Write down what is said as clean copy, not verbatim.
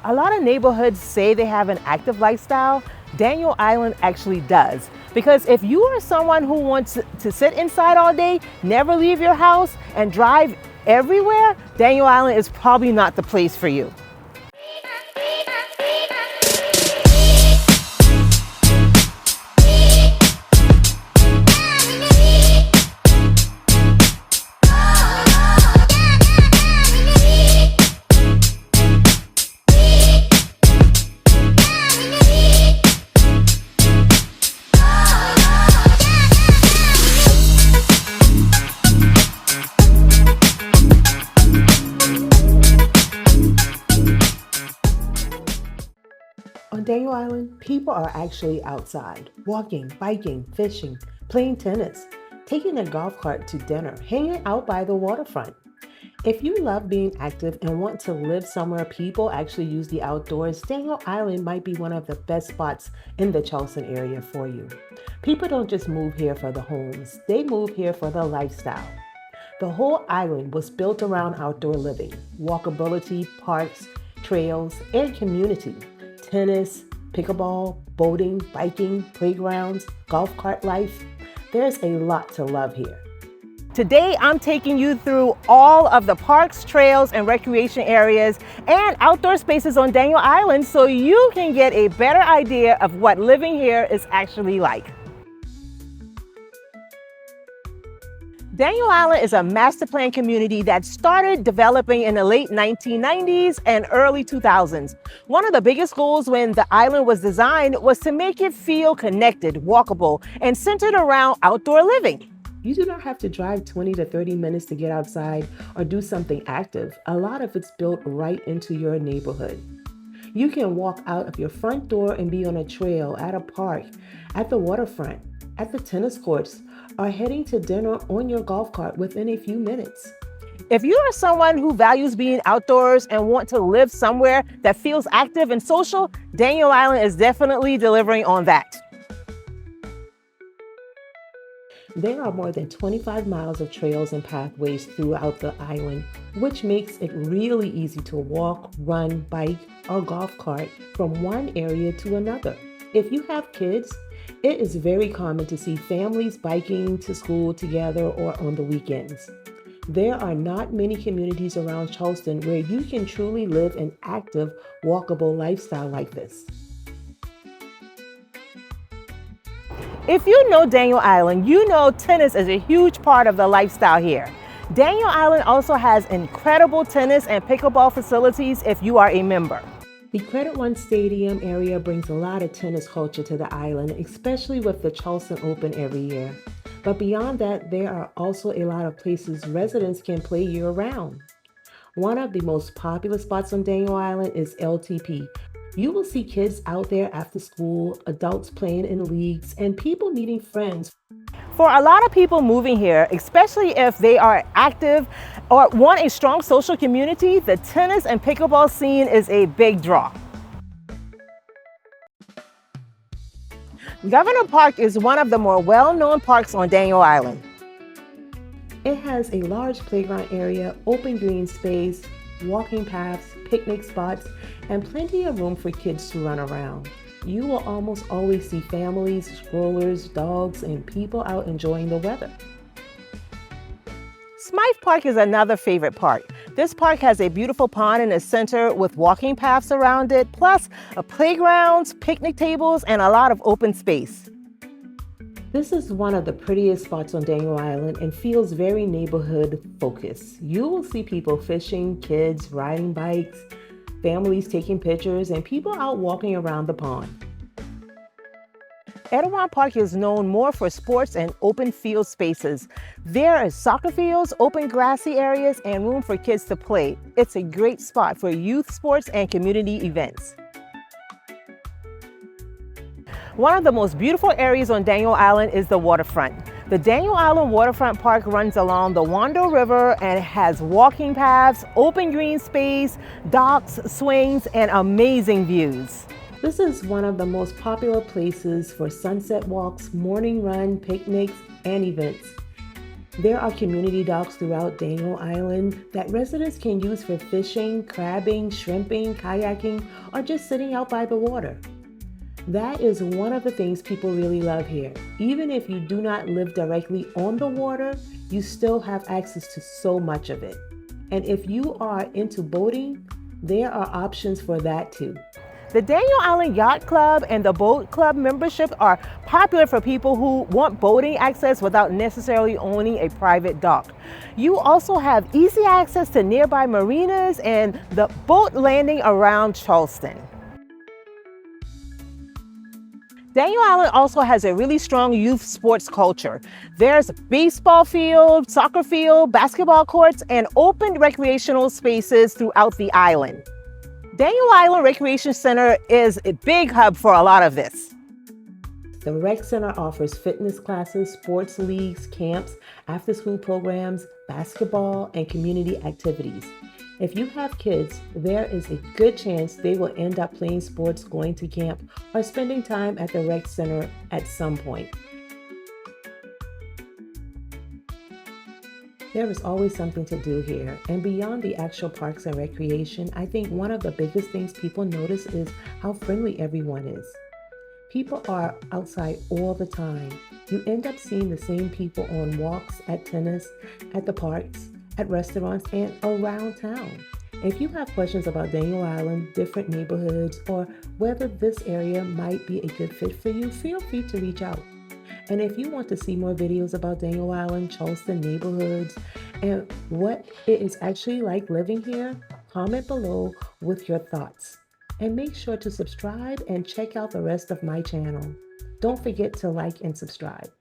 A lot of neighborhoods say they have an active lifestyle. Daniel Island actually does. Because if you are someone who wants to sit inside all day, never leave your house, and drive everywhere, Daniel Island is probably not the place for you. On Daniel Island, people are actually outside, walking, biking, fishing, playing tennis, taking a golf cart to dinner, hanging out by the waterfront. If you love being active and want to live somewhere people actually use the outdoors, Daniel Island might be one of the best spots in the Charleston area for you. People don't just move here for the homes, they move here for the lifestyle. The whole island was built around outdoor living, walkability, parks, trails, and community. Tennis, pickleball, boating, biking, playgrounds, golf cart life. There's a lot to love here. Today, I'm taking you through all of the parks, trails, and recreation areas and outdoor spaces on Daniel Island so you can get a better idea of what living here is actually like. Daniel Island is a master plan community that started developing in the late 1990s and early 2000s. One of the biggest goals when the island was designed was to make it feel connected, walkable, and centered around outdoor living. You do not have to drive 20 to 30 minutes to get outside or do something active. A lot of it's built right into your neighborhood. You can walk out of your front door and be on a trail, at a park, at the waterfront, at the tennis courts, or heading to dinner on your golf cart within a few minutes. If you are someone who values being outdoors and want to live somewhere that feels active and social, Daniel Island is definitely delivering on that. There are more than 25 miles of trails and pathways throughout the island, which makes it really easy to walk, run, bike, or golf cart from one area to another. If you have kids, it is very common to see families biking to school together or on the weekends. There are not many communities around Charleston where you can truly live an active, walkable lifestyle like this. If you know Daniel Island, you know tennis is a huge part of the lifestyle here. Daniel Island also has incredible tennis and pickleball facilities if you are a member. The Credit One Stadium area brings a lot of tennis culture to the island, especially with the Charleston Open every year. But beyond that, there are also a lot of places residents can play year-round. One of the most popular spots on Daniel Island is LTP. You will see kids out there after school, adults playing in leagues, and people meeting friends. For a lot of people moving here, especially if they are active or want a strong social community, the tennis and pickleball scene is a big draw. Governor Park is one of the more well-known parks on Daniel Island. It has a large playground area, open green space, walking paths, picnic spots, and plenty of room for kids to run around. You will almost always see families, strollers, dogs, and people out enjoying the weather. Smythe Park is another favorite park. This park has a beautiful pond in the center with walking paths around it, plus playgrounds, picnic tables, and a lot of open space. This is one of the prettiest spots on Daniel Island and feels very neighborhood focused. You will see people fishing, kids riding bikes, families taking pictures, and people out walking around the pond. Edwin Park is known more for sports and open field spaces. There are soccer fields, open grassy areas, and room for kids to play. It's a great spot for youth sports and community events. One of the most beautiful areas on Daniel Island is the waterfront. The Daniel Island Waterfront Park runs along the Wando River and has walking paths, open green space, docks, swings, and amazing views. This is one of the most popular places for sunset walks, morning run, picnics, and events. There are community docks throughout Daniel Island that residents can use for fishing, crabbing, shrimping, kayaking, or just sitting out by the water. That is one of the things people really love here. Even if you do not live directly on the water, you still have access to so much of it. And if you are into boating, there are options for that too. The Daniel Island Yacht Club and the Boat Club membership are popular for people who want boating access without necessarily owning a private dock. You also have easy access to nearby marinas and the boat landing around Charleston. Daniel Island also has a really strong youth sports culture. There's a baseball field, soccer field, basketball courts, and open recreational spaces throughout the island. Daniel Island Recreation Center is a big hub for a lot of this. The Rec Center offers fitness classes, sports leagues, camps, after-school programs, basketball, and community activities. If you have kids, there is a good chance they will end up playing sports, going to camp, or spending time at the Rec Center at some point. There is always something to do here, and beyond the actual parks and recreation, I think one of the biggest things people notice is how friendly everyone is. People are outside all the time. You end up seeing the same people on walks, at tennis, at the parks, at restaurants, and around town. If you have questions about Daniel Island, different neighborhoods, or whether this area might be a good fit for you, feel free to reach out. And if you want to see more videos about Daniel Island, Charleston neighborhoods, and what it is actually like living here, comment below with your thoughts. And make sure to subscribe and check out the rest of my channel. Don't forget to like and subscribe.